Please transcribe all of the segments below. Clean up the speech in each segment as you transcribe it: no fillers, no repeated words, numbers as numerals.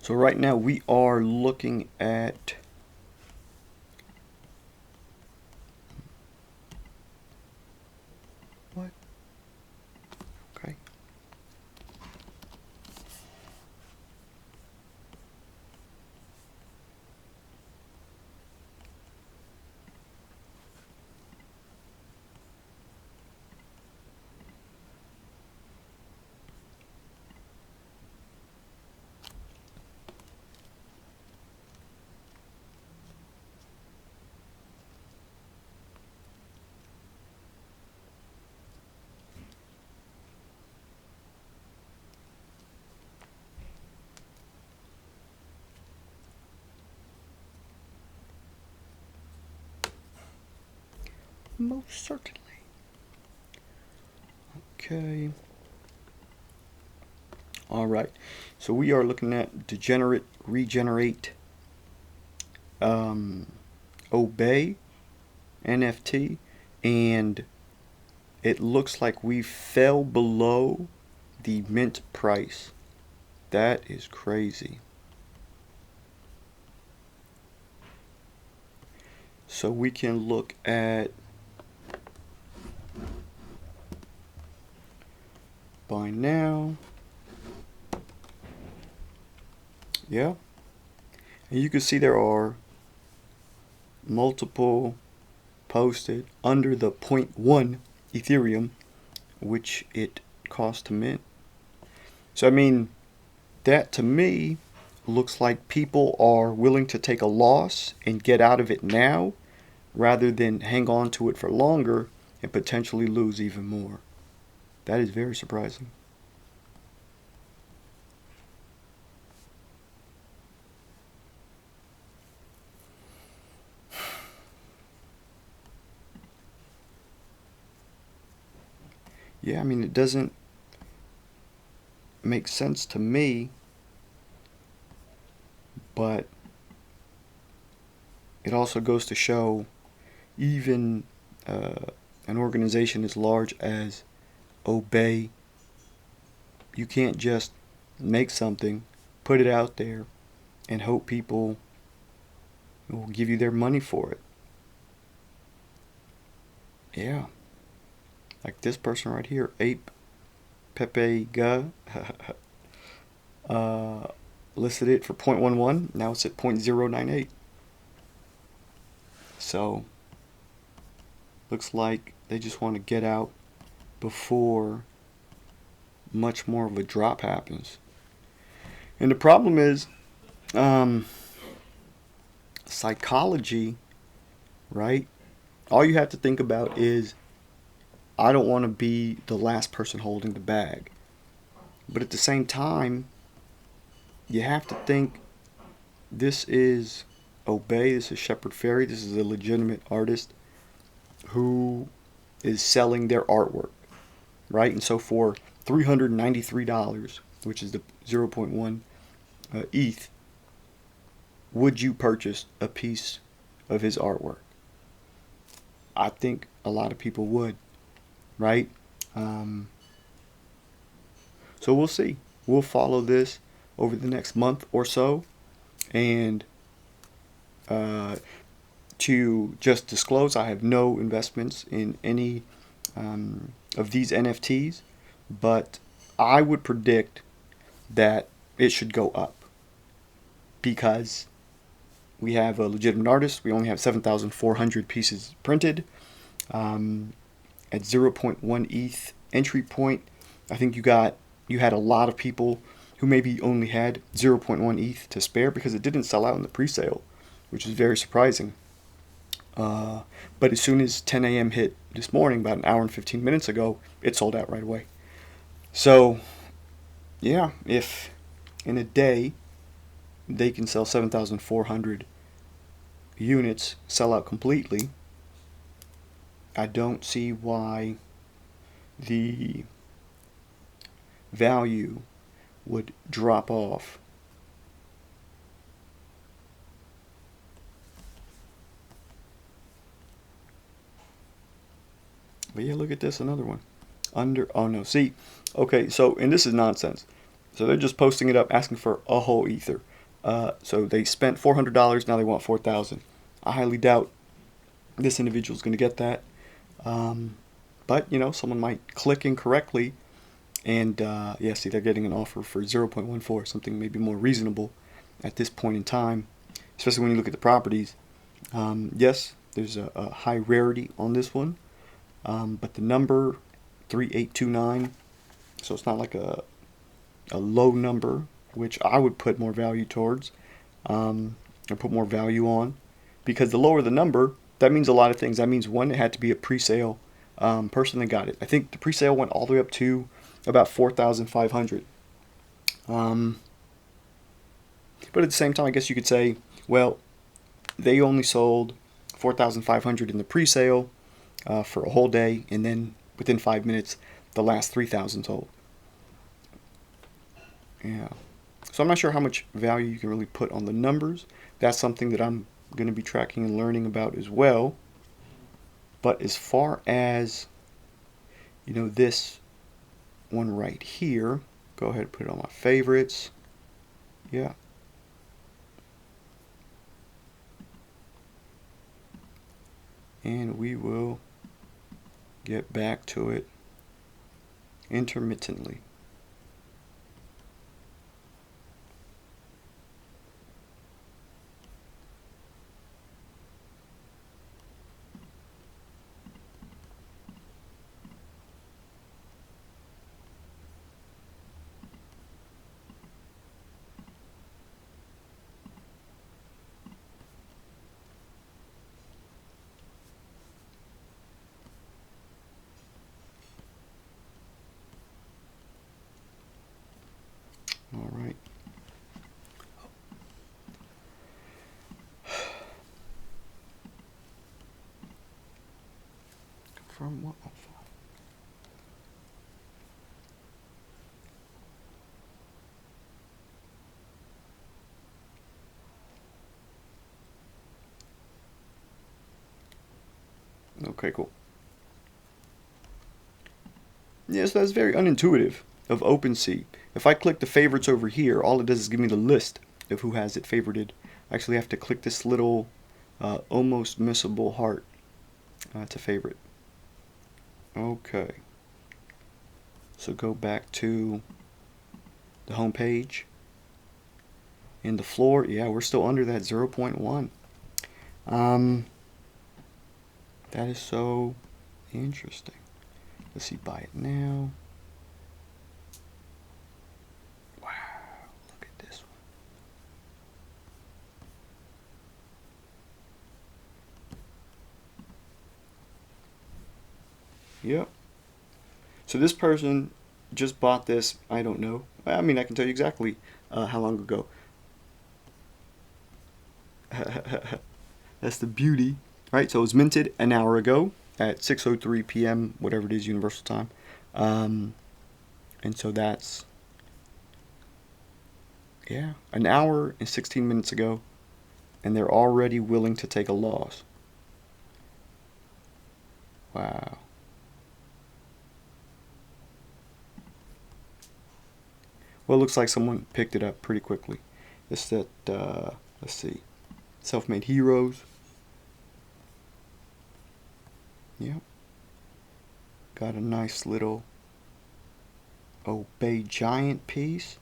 So right now we are looking at what? Okay. Most certainly. Okay. All right. So we are looking at Degenerate, Regenerate, Obey NFT, and it looks like we fell below the mint price. That is crazy. So we can look at buy now. Yeah. And you can see there are multiple posted under the 0.1 Ethereum, which it cost to mint. So I mean, that to me looks like people are willing to take a loss and get out of it now rather than hang on to it for longer and potentially lose even more. That is very surprising. Yeah, I mean, it doesn't make sense to me, but it also goes to show even an organization as large as Obey, you can't just make something, put it out there, and hope people will give you their money for it. Yeah. Like this person right here, Ape Pepe Ga, uh, listed it for 0.11. Now it's at 0.098. So looks like they just want to get out before much more of a drop happens. And the problem is psychology, right? All you have to think about is I don't want to be the last person holding the bag. But at the same time, you have to think this is Obey, this is Shepard Fairey, this is a legitimate artist who is selling their artwork, right? And so for $393, which is the zero point 0.1 ETH, would you purchase a piece of his artwork? I think a lot of people would, right? So we'll see. We'll follow this over the next month or so. And to just disclose, I have no investments in any of these NFTs, but I would predict that it should go up because we have a legitimate artist. We only have 7,400 pieces printed at 0.1 ETH entry point. I think you had a lot of people who maybe only had 0.1 ETH to spare because it didn't sell out in the pre-sale, which is very surprising. But as soon as 10 a.m. hit this morning, about an hour and 15 minutes ago, it sold out right away. So, yeah, if in a day they can sell 7,400 units, sell out completely, I don't see why the value would drop off. But yeah, look at this, another one. Oh no, see, okay, so, and this is nonsense. So they're just posting it up, asking for a whole ether. So they spent $400, now they want $4,000. I highly doubt this individual is going to get that. But someone might click incorrectly, and yeah, see, they're getting an offer for 0.14, something maybe more reasonable at this point in time, especially when you look at the properties. Yes, there's a high rarity on this one, but the number 3829, so it's not like a low number, which I would put more value towards, or put more value on, because the lower the number, that means a lot of things. That means, one, it had to be a pre-sale person that got it. I think the pre-sale went all the way up to about 4,500. But at the same time, I guess you could say, well, they only sold 4,500 in the pre-sale for a whole day, and then within 5 minutes, the last 3,000 sold. Yeah. So I'm not sure how much value you can really put on the numbers. That's something that I'm going to be tracking and learning about as well. But as far as, this one right here, go ahead and put it on my favorites. Yeah. And we will get back to it intermittently. All right. From what? Okay, cool. Yes, that's very unintuitive of OpenSea. If I click the favorites over here, all it does is give me the list of who has it favorited. I actually have to click this little almost missable heart to favorite. Okay. So go back to the home page. In the floor, yeah, we're still under that 0.1. That is so interesting. Let's see, buy it now. Wow, look at this one. Yep. So this person just bought this, I don't know. I mean, I can tell you exactly how long ago. That's the beauty, right? So it was minted an hour ago at 6:03 p.m., whatever it is, Universal Time. And so that's, yeah, an hour and 16 minutes ago, and they're already willing to take a loss. Wow. Well, it looks like someone picked it up pretty quickly. It's that, let's see, Self-Made Heroes. Yep. Got a nice little ObeyGiant piece.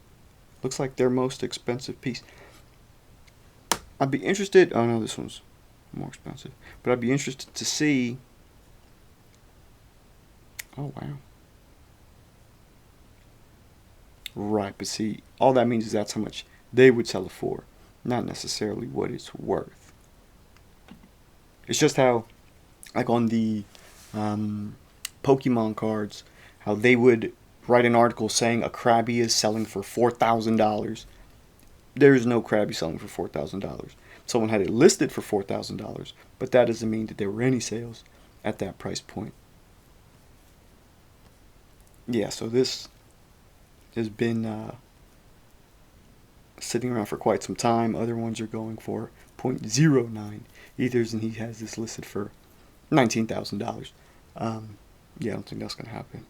Looks like their most expensive piece. I'd be interested, oh no, this one's more expensive. But I'd be interested to see, oh wow. Right, but see, all that means is that's how much they would sell it for, not necessarily what it's worth. It's just how, like on the Pokemon cards, how they would write an article saying a Krabby is selling for $4,000. There's no Krabby selling for $4,000. Someone had it listed for $4,000, but that doesn't mean that there were any sales at that price point. Yeah, so this has been sitting around for quite some time. Other ones are going for 0.09 ethers, and he has this listed for $19,000. Yeah, I don't think that's going to happen.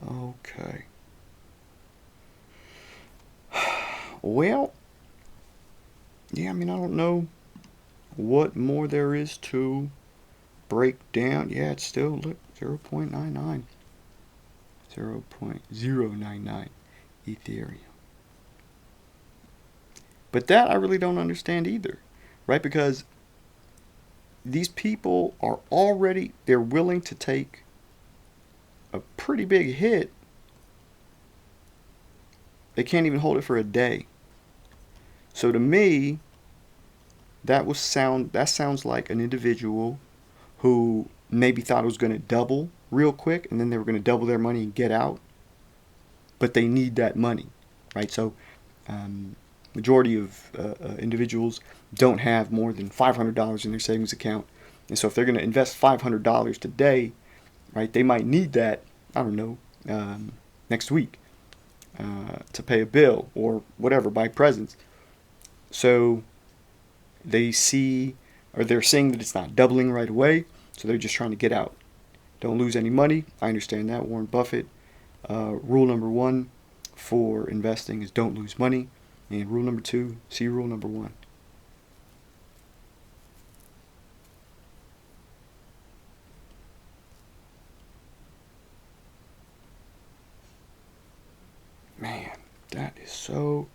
Okay. Well, yeah, I mean, I don't know what more there is to break down. Yeah, it's still, look, 0.99. 0.099 Ethereum. But that I really don't understand either, right? Because these people are already, they're willing to take a pretty big hit. They can't even hold it for a day. So to me, that sounds like an individual who maybe thought it was going to double real quick, and then they were going to double their money and get out, but they need that money, right? So majority of individuals don't have more than $500 in their savings account, and so if they're going to invest $500 today, right, they might need that, I don't know, next week to pay a bill or whatever, buy presents. So they see, or they're seeing that it's not doubling right away, so they're just trying to get out. Don't lose any money. I understand that. Warren Buffett. Rule number 1 for investing is don't lose money. And rule number 2, see rule number 1. Man, that is so,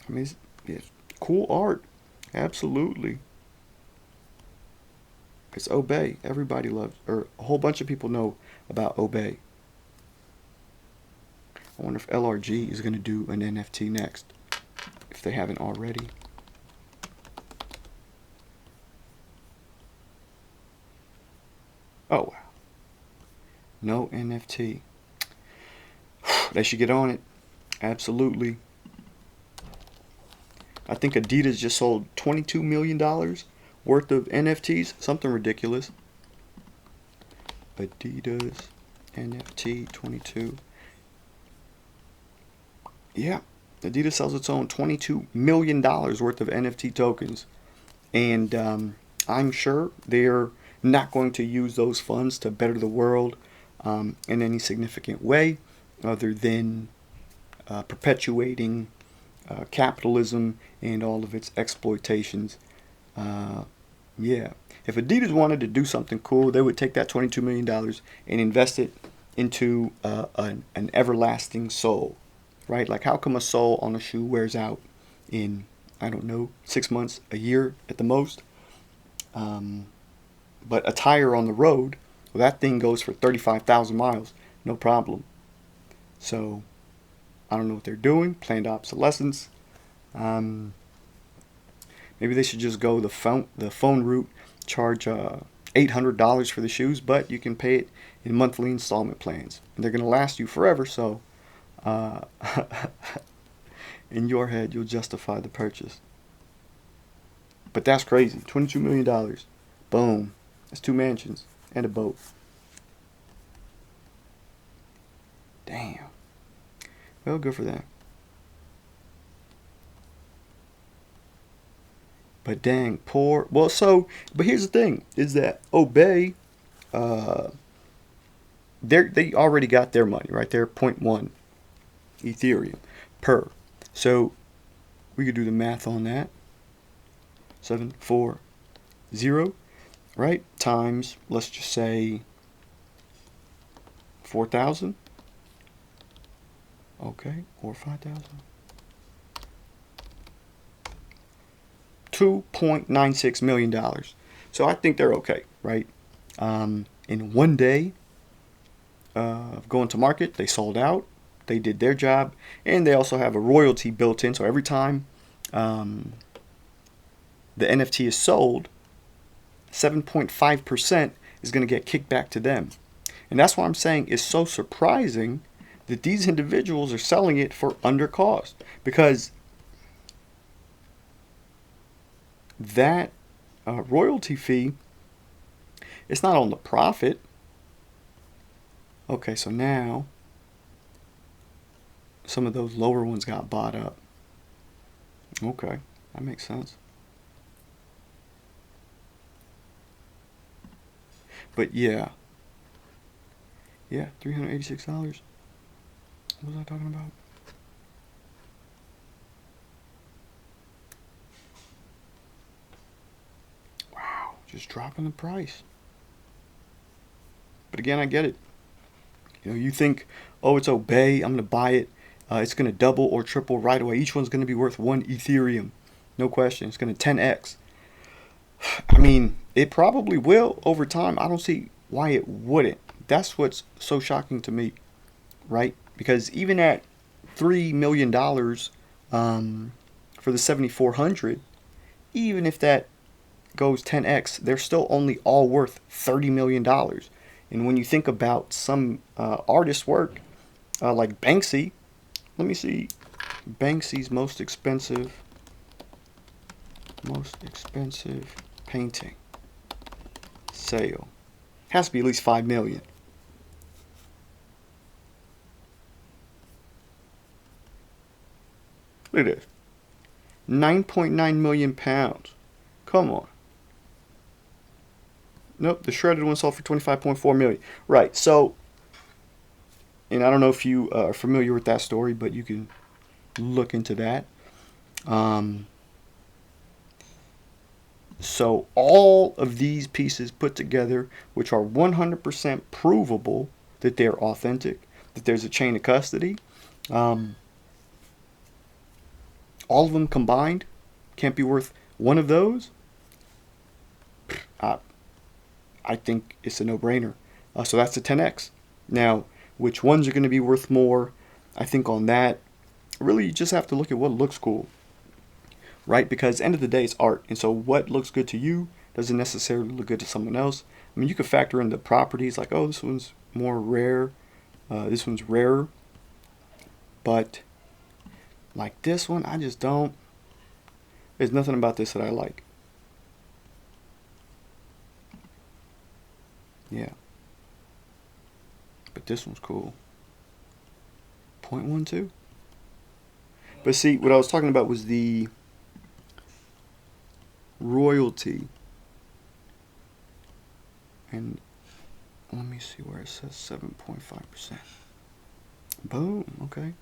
I mean, it's cool art. Absolutely. It's Obey. Everybody loves, or a whole bunch of people know about Obey. I wonder if LRG is going to do an NFT next, if they haven't already. Oh, wow. No NFT. They should get on it. Absolutely. I think Adidas just sold $22 million worth of NFTs. Something ridiculous. Adidas NFT 22. Yeah. Adidas sells its own $22 million worth of NFT tokens. And I'm sure they're not going to use those funds to better the world in any significant way other than perpetuating capitalism and all of its exploitations. Yeah. If Adidas wanted to do something cool, they would take that $22 million and invest it into an everlasting sole, right? Like, how come a sole on a shoe wears out in, I don't know, 6 months, a year at the most? But a tire on the road, well, that thing goes for 35,000 miles, no problem. So, I don't know what they're doing, planned obsolescence. Maybe they should just go the phone route, charge $800 for the shoes, but you can pay it in monthly installment plans. And they're going to last you forever, so in your head, you'll justify the purchase. But that's crazy. $22 million. Boom. That's 2 mansions and a boat. Damn. Well, good for them. But dang, poor. Well, so, but here's the thing: is that Obey, they already got their money, right? They're zero point 0.1 Ethereum per. So we could do the math on that. 740, right? Times, let's just say 4,000. Okay, or 5,000. $2.96 million. So I think they're okay, right? In one day of going to market, they sold out. They did their job, and they also have a royalty built in. So every time the NFT is sold, 7.5% is going to get kicked back to them. And that's why I'm saying it's so surprising that these individuals are selling it for under cost, because that royalty fee, it's not on the profit. Okay, so now some of those lower ones got bought up. Okay, that makes sense. But yeah, $386. What was I talking about? just dropping the price. But again, I get it. You know, you think, oh, it's Obey, I'm going to buy it. It's going to double or triple right away. Each one's going to be worth 1 Ethereum. No question. It's going to 10x. I mean, it probably will over time. I don't see why it wouldn't. That's what's so shocking to me, right? Because even at $3 million for the 7400, even if that goes 10x, they're still only all worth $30 million. And when you think about some artist work, like Banksy, let me see Banksy's most expensive painting sale. Has to be at least 5 million. Look at this. 9.9 million pounds. Come on. Nope, the shredded one sold for 25.4 million. Right, so, and I don't know if you are familiar with that story, but you can look into that. So all of these pieces put together, which are 100% provable that they're authentic, that there's a chain of custody, all of them combined can't be worth one of those. I think it's a no-brainer. So that's a 10x. Now, which ones are going to be worth more? I think on that, really you just have to look at what looks cool, right? Because at the end of the day, it's art. And so what looks good to you doesn't necessarily look good to someone else. I mean, you could factor in the properties like, oh, this one's more rare. This one's rarer. But like this one, I just don't. There's nothing about this that I like. Yeah. But this one's cool. 0.12. But see, what I was talking about was the royalty. And let me see where it says 7.5%. Boom, okay.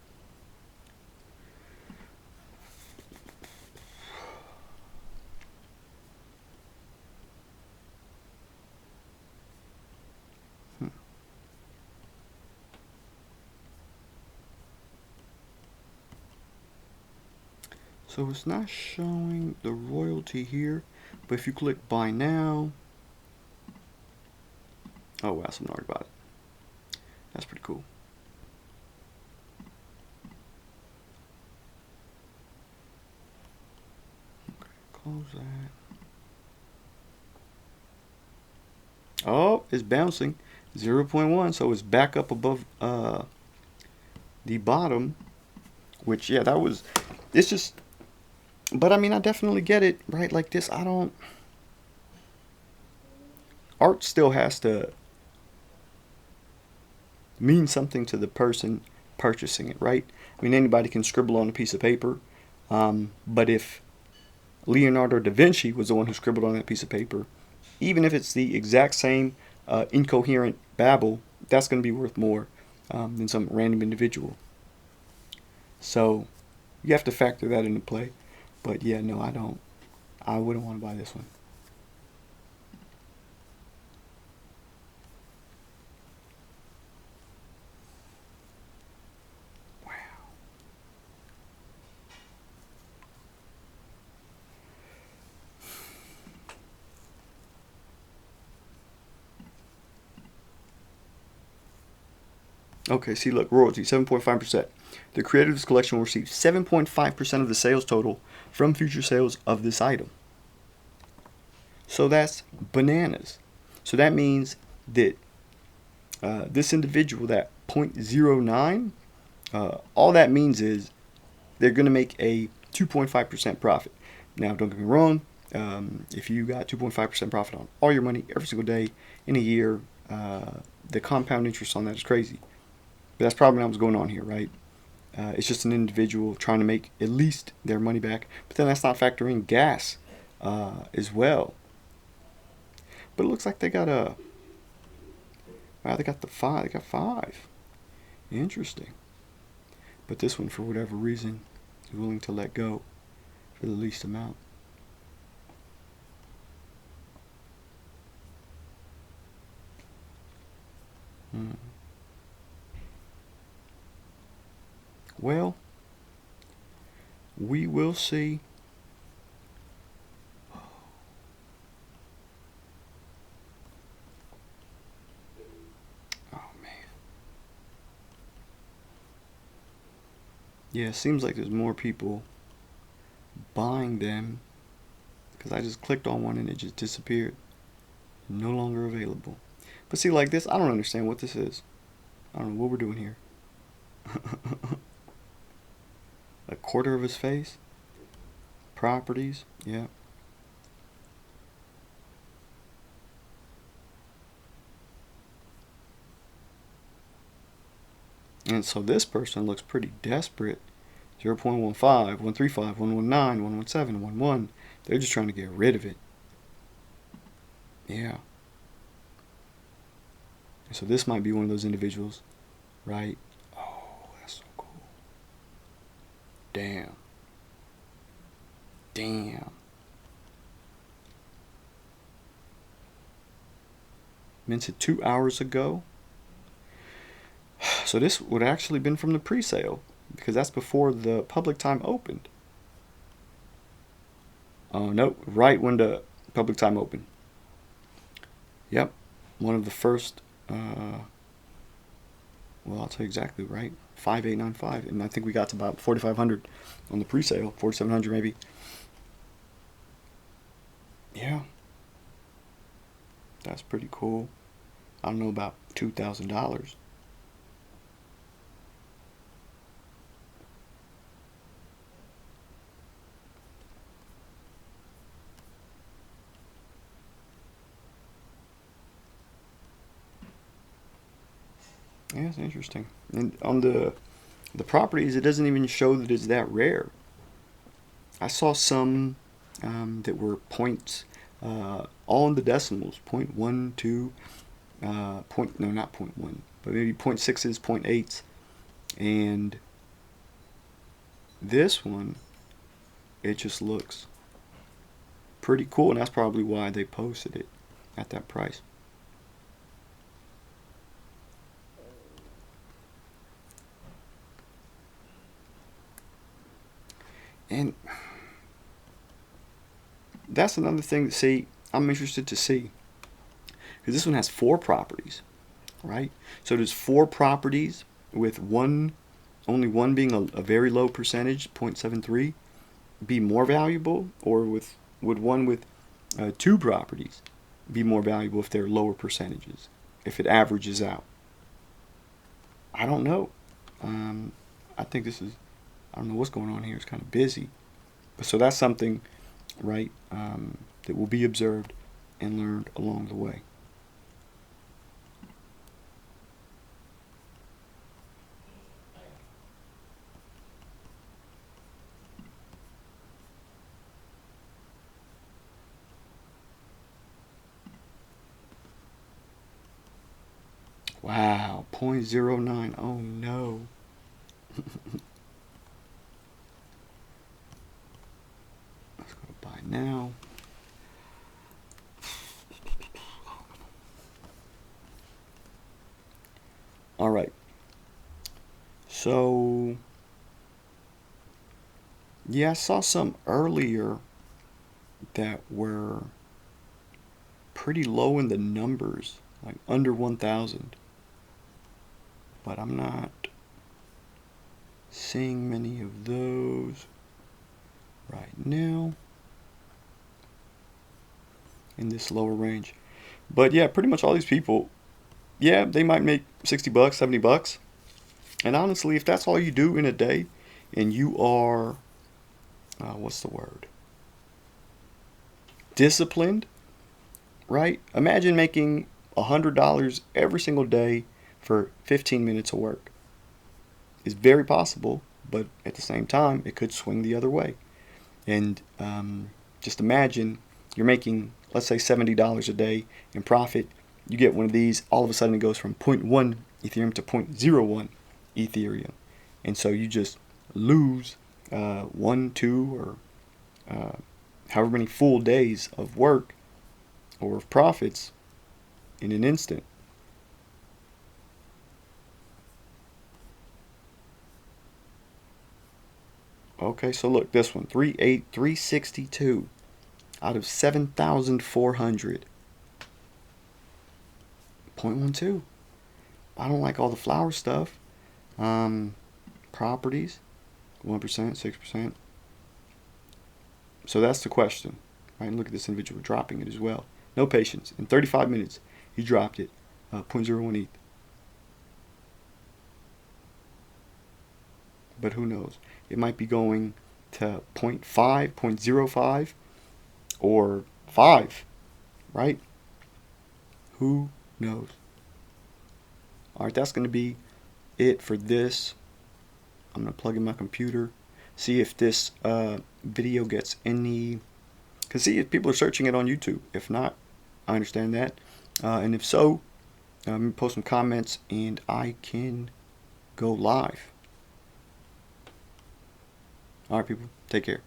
So it's not showing the royalty here, but if you click buy now, oh wow, something already bought it. That's pretty cool. Okay, close that. Oh, it's bouncing 0.1, so it's back up above the bottom, which, yeah, that was, it's just, but I mean, I definitely get it, right? Like this, I don't, art still has to mean something to the person purchasing it, right? I mean, anybody can scribble on a piece of paper, but if Leonardo da Vinci was the one who scribbled on that piece of paper, even if it's the exact same incoherent babble, that's going to be worth more than some random individual. So you have to factor that into play. But yeah, no, I don't. I wouldn't want to buy this one. Wow. Okay, see, look, royalty, 7.5%. The creator of this collection will receive 7.5% of the sales total from future sales of this item. So that's bananas. So that means that this individual, that 0.09, all that means is they're going to make a 2.5% profit. Now, don't get me wrong. If you got 2.5% profit on all your money every single day in a year, the compound interest on that is crazy. But that's probably not what's going on here, right? It's just an individual trying to make at least their money back. But then that's not factoring gas as well. But it looks like they got a... Wow, they got the 5. They got 5. Interesting. But this one, for whatever reason, is willing to let go for the least amount. Well, we will see. Oh man. Yeah, it seems like there's more people buying them because I just clicked on one and it just disappeared. No longer available. But see, like this, I don't understand what this is. I don't know what we're doing here. A quarter of his face. Properties. Yeah. And so this person looks pretty desperate. 0.15, 135, 119, 117, 11. They're just trying to get rid of it. Yeah. So this might be one of those individuals, right? Oh, that's so cool. Damn. Damn. Minted 2 hours ago. So this would actually been from the pre-sale because that's before the public time opened. Oh, no, right when the public time opened. Yep, one of the first, well, I'll tell you exactly, right? 5895, and I think we got to about 4,500 on the pre-sale, 4,700 maybe. Yeah, that's pretty cool. I don't know about $2,000. Yeah, it's interesting. And on the properties, it doesn't even show that it's that rare. I saw some that were points, all in the decimals, 0.12, no, not 0.1, but maybe 0.6s, 0.8s, and this one, it just looks pretty cool, and that's probably why they posted it at that price. And that's another thing that, see, I'm interested to see. Because this one has 4 properties, right? So there's 4 properties with only one being a very low percentage, 0.73, be more valuable, or would one with 2 properties be more valuable if they're lower percentages, if it averages out? I don't know. I think I don't know what's going on here. It's kind of busy. So that's something, right, that will be observed and learned along the way. Wow, 0.09. Oh no. Let's go to buy now. All right. So, yeah, I saw some earlier that were pretty low in the numbers, like under 1,000. But I'm not seeing many of those right now in this lower range. But yeah, pretty much all these people, yeah, they might make 60 bucks, 70 bucks. And honestly, if that's all you do in a day and you are, what's the word? Disciplined, right? Imagine making $100 every single day for 15 minutes of work. It's very possible, but at the same time, it could swing the other way. And just imagine you're making, let's say, $70 a day in profit. You get one of these, all of a sudden it goes from 0.1 Ethereum to 0.01 Ethereum. And so you just lose 1, 2, or however many full days of work or of profits in an instant. Okay, so look, this one, 362 out of 7,400. 0.12. I don't like all the flower stuff. Properties, 1%, 6%. So that's the question. Right? And look at this individual dropping it as well. No patience. In 35 minutes, he dropped it. 0.01 ETH. But who knows? It might be going to 0.5, 0.05, or 5, right? Who knows? All right, that's going to be it for this. I'm going to plug in my computer, see if this video gets any, because see if people are searching it on YouTube. If not, I understand that. And if so, post some comments and I can go live. All right, people, take care.